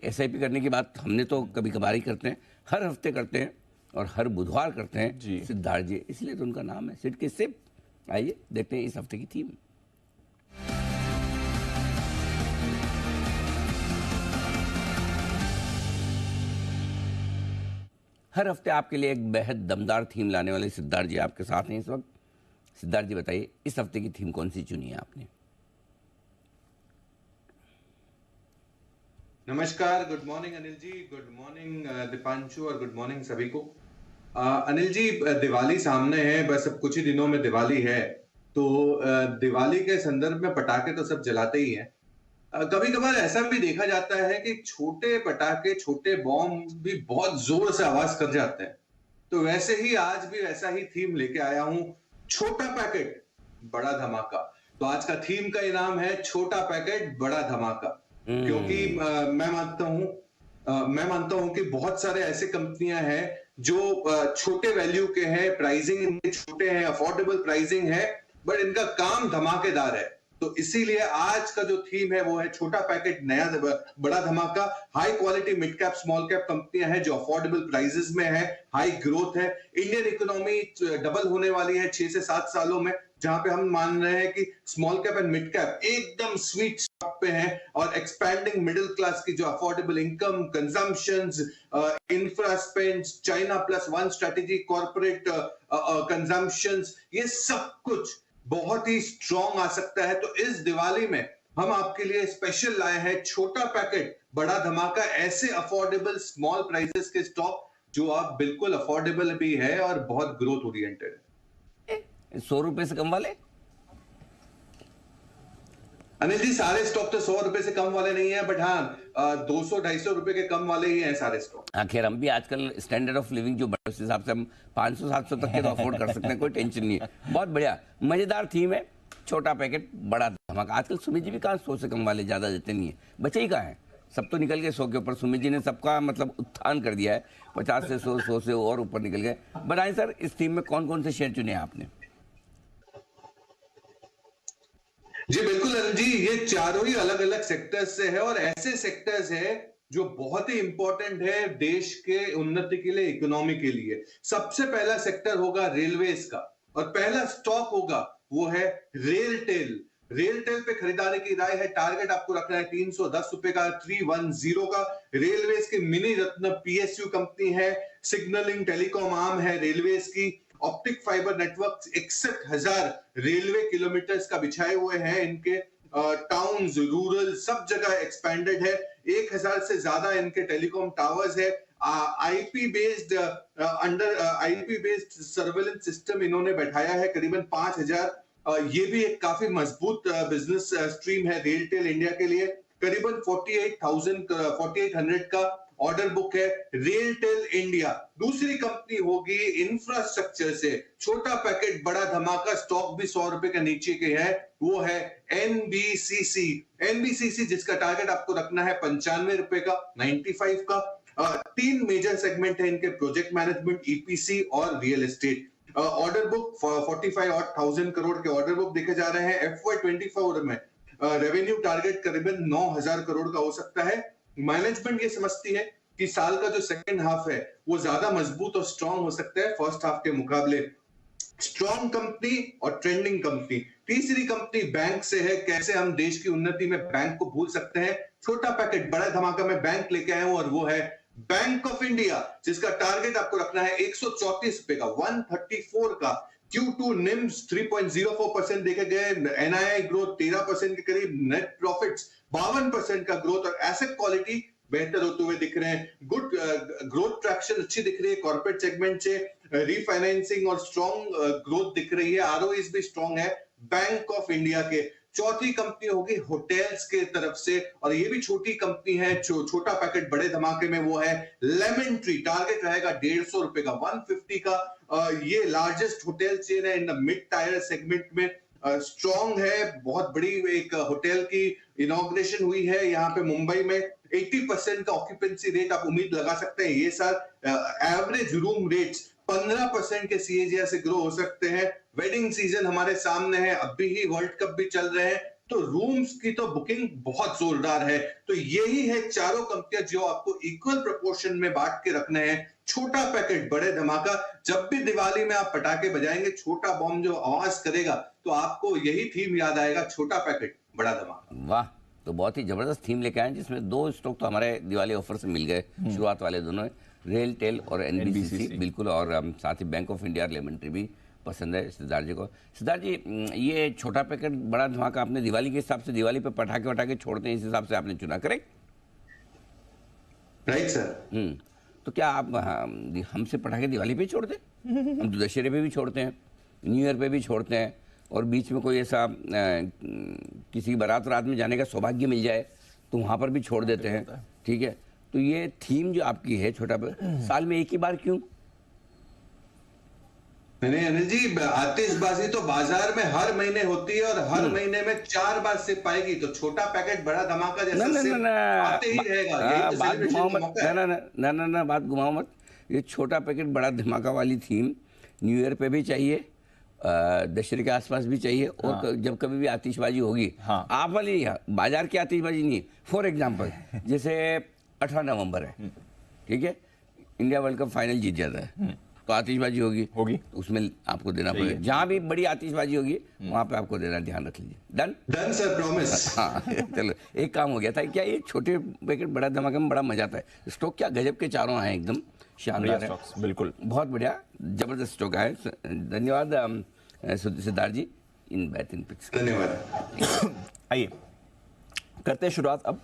SIP करने की बात हमने तो कभी कभार ही करते हैं, हर हफ्ते करते हैं और हर बुधवार करते हैं सिद्धार्थ जी, इसलिए तो उनका नाम है सिड के सिप। आइए देखते हैं इस हफ्ते की थीम। हर हफ्ते आपके लिए एक बेहद दमदार थीम लाने वाले सिद्धार्थ जी आपके साथ हैं इस वक्त। सिद्धार्थ जी बताइए, इस हफ्ते की थीम कौन सी चुनी है आपने? नमस्कार, good morning Anil ji, good morning Deepanshu और गुड मॉर्निंग सभी को। अनिल जी, दिवाली सामने है, बस अब कुछ ही दिनों में दिवाली है, तो दिवाली के संदर्भ में पटाखे तो सब जलाते ही हैं। कभी कभार ऐसा भी देखा जाता है कि छोटे पटाखे, छोटे बॉम्ब भी बहुत जोर से आवाज कर जाते हैं। तो वैसे ही आज भी वैसा ही थीम लेके आया हूं, छोटा पैकेट बड़ा धमाका। तो आज का थीम का इनाम है छोटा पैकेट बड़ा धमाका। क्योंकि मैं मानता हूं कि बहुत सारे ऐसे कंपनियां हैं जो छोटे वैल्यू के हैं, प्राइसिंग इनके छोटे हैं, अफोर्डेबल प्राइसिंग है, बट इनका काम धमाकेदार है। तो इसीलिए आज का जो थीम है वो है छोटा पैकेट नया बड़ा धमाका। High quality mid cap small cap कंपनियां हैं जो अफोर्डेबल प्राइसेस में है, हाई ग्रोथ है। इंडियन इकोनॉमी डबल होने वाली है 6 से 7 सालों में, जहां पे हम मान रहे हैं कि small cap and mid cap एकदम स्वीट स्पॉट पे है, और एक्सपैंडिंग मिडिल क्लास की जो affordable income, consumptions, infra spends, China plus one strategy, corporate consumptions, ये सब कुछ बहुत ही स्ट्रॉन्ग आ सकता है। तो इस दिवाली में हम आपके लिए स्पेशल लाए हैं छोटा पैकेट बड़ा धमाका, ऐसे अफोर्डेबल स्मॉल प्राइसेस के स्टॉक जो आप बिल्कुल अफोर्डेबल भी है और बहुत ग्रोथ ओरिएंटेड है। 100 रुपए से कम वाले? अनिल जी, सारे स्टॉक तो 100 रुपए से कम वाले नहीं है, बट हाँ 200-250 रुपए के कम वाले ही हैं सारे स्टॉक। खैर हम भी आजकल स्टैंडर्ड ऑफ लिविंग जो बढ़े उस हिसाब से हम 500-700 तक के तो अफोर्ड कर सकते हैं, कोई टेंशन नहीं है। बहुत बढ़िया, मजेदार थीम है, छोटा पैकेट बड़ा धमाका। आजकल सुमित जी भी कहाँ 100 से कम वाले ज्यादा देते नहीं है, बचे ही कहाँ है, सब तो निकल गए 100 के ऊपर। सुमित जी ने सबका मतलब उत्थान कर दिया है, 50 से 100, 100 से और ऊपर निकल गए। बताएं सर, इस थीम में कौन कौन से शेयर चुने हैं आपने? जी बिल्कुल अनिल जी, ये चारों ही अलग अलग सेक्टर्स से है, और ऐसे सेक्टर्स है जो बहुत ही इंपॉर्टेंट है देश के उन्नति के लिए, इकोनॉमी के लिए। सबसे पहला सेक्टर होगा रेलवेज का, और पहला स्टॉक होगा वो है रेलटेल। रेलटेल पे खरीदारी की राय है, टारगेट आपको रखना है 310 रुपए का, 310 का। रेलवेज की मिनी रत्न पीएसयू कंपनी है, सिग्नलिंग टेलीकॉम आर्म है रेलवेज की। Optic fibre network 61,000 railway kilometres का बिछाए हुए हैं इनके। टाउन्स, रूरल सब जगह एक्सपैंडेड है। 1,000 से ज्यादा इनके टेलीकॉम टावर्स है। आईपी बेस्ड सर्वेलेंस सिस्टम इन्होंने बैठाया है करीबन 5,000। ये भी एक काफी मजबूत बिजनेस स्ट्रीम है रेलटेल इंडिया के लिए। करीबन 48,100 का ऑर्डर बुक है रेलटेल इंडिया। दूसरी कंपनी होगी इंफ्रास्ट्रक्चर से, छोटा पैकेट बड़ा धमाका, स्टॉक भी 100 रुपए के नीचे के है, वो है एनबीसीसी। एनबीसीसी जिसका टारगेट आपको रखना है 95 रुपए का, 95 का। 3 मेजर सेगमेंट है इनके, प्रोजेक्ट मैनेजमेंट, ईपीसी और real estate. Order book 45,000 crore के ऑर्डर बुक देखे जा रहे हैं। FY24 में रेवेन्यू टारगेट करीबन 9,000 करोड़ का हो सकता है। मैनेजमेंट ये समझती है कि साल का जो सेकंड हाफ है वो ज्यादा मजबूत और स्ट्रांग हो सकता है फर्स्ट हाफ के मुकाबले। स्ट्रॉन्ग कंपनी और ट्रेंडिंग कंपनी। तीसरी कंपनी बैंक से है, कैसे हम देश की उन्नति में बैंक को भूल सकते हैं। छोटा पैकेट बड़ा धमाका में बैंक लेके आए हूं, और वो है बैंक ऑफ इंडिया, जिसका टारगेट आपको रखना है 134 रुपए का, 134 का। Q2 निम्स 3.04% देखे गए, NII ग्रोथ 13% के करीब, नेट प्रॉफिट्स 52% का ग्रोथ, और एसेट क्वालिटी बेहतर होते हुए दिख रहे हैं। गुड ग्रोथ ट्रैक्शन अच्छी दिख रही है कॉर्पोरेट सेगमेंट से, रीफाइनेंसिंग और स्ट्रॉन्ग ग्रोथ दिख रही है, आरओईज भी स्ट्रॉन्ग है बैंक ऑफ इंडिया के। चौथी कंपनी होगी होटल्स के तरफ से, और ये भी छोटी कंपनी है, छोटा पैकेट बड़े धमाके में, वो है लेमन ट्री। टारगेट रहेगा 150 रुपए का, 150 का। ये लार्जेस्ट होटल चेन है in the mid tyre segment में, स्ट्रॉन्ग है। बहुत बड़ी एक होटल की इनॉग्रेशन हुई है यहाँ पे मुंबई में। 80% का ऑक्यूपेंसी रेट आप उम्मीद लगा सकते हैं ये साल। एवरेज रूम रेट्स 15% के सीएजीआर से ग्रो हो सकते हैं। वेडिंग सीजन हमारे सामने है, अभी ही वर्ल्ड कप भी चल रहे हैं, तो रूम्स की तो बुकिंग बहुत जोरदार है। तो यही है चारों कंपनियां जो आपको इक्वल प्रोपोर्शन में बांट के रखने हैं। छोटा पैकेट बड़े धमाका। जब भी दिवाली में आप पटाखे बजाएंगे, छोटा बॉम्ब जो आवाज करेगा, तो आपको यही थीम याद आएगा, छोटा पैकेट बड़ा धमाका। वाह, तो बहुत ही जबरदस्त थीम लेके आए हैं, जिसमें 2 स्टॉक तो हमारे दिवाली ऑफर से मिल गए, शुरुआत वाले दोनों, रेल टेल और एनबीसीसी बिल्कुल, और साथ ही bank of India lemon tree भी पसंद है सिद्धार्थ जी को। सिद्धार्थ जी, ये छोटा पैकेट बड़ा धमाका आपने दिवाली के हिसाब से, दिवाली पे पटाखे वटाखे छोड़ते हैं, इस हिसाब से आपने चुना, करेक्ट? Right sir. तो क्या आप हमसे पटाखे दिवाली पे ही छोड़ते हैं? हम तो दशहरे पे भी छोड़ते हैं, न्यू ईयर पे भी छोड़ते हैं, और बीच में कोई ऐसा किसी की बारात रात में जाने का सौभाग्य मिल जाए तो वहाँ पर भी छोड़ देते हैं, ठीक है? तो ये थीम जो आपकी है छोटा साल में एक ही बार क्यों? नहीं अनिल जी, आतिशबाजी तो बाजार में हर महीने होती है, और हर महीने में 4 बार सिर्फ पाएगी, तो छोटा पैकेट बड़ा धमाका जैसा सिर्फ आते ही रहेगा। यही तो बात घुमाओ मत, मौका है। ना बात घुमाओ मत। ये छोटा पैकेट बड़ा धमाका वाली थीम न्यू ईयर पे भी चाहिए, दशहरे के आसपास भी चाहिए, और जब कभी भी आतिशबाजी होगी, आप वाली बाजार की आतिशबाजी नहीं। फॉर एग्जाम्पल जैसे 18 नवंबर है, ठीक है, इंडिया वर्ल्ड कप फाइनल जीत जाता है, तो आतिशबाजी होगी, उसमें आपको देना पड़ेगा। जहां भी बड़ी आतिशबाजी होगी वहां पे आपको देना, ध्यान रख लीजिए। Done sir, promise. हाँ चलो, एक काम हो गया था। क्या ये छोटे पैकेट बड़ा धमाका में बड़ा मजा आता है। स्टॉक क्या गजब के चारों आए, एकदम शानदार है, बिल्कुल बहुत बढ़िया, जबरदस्त स्टॉक आए। धन्यवाद सिद्धार्थ जी इन बेहतरीन पिक्स। धन्यवाद। आइए करते हैं शुरुआत अब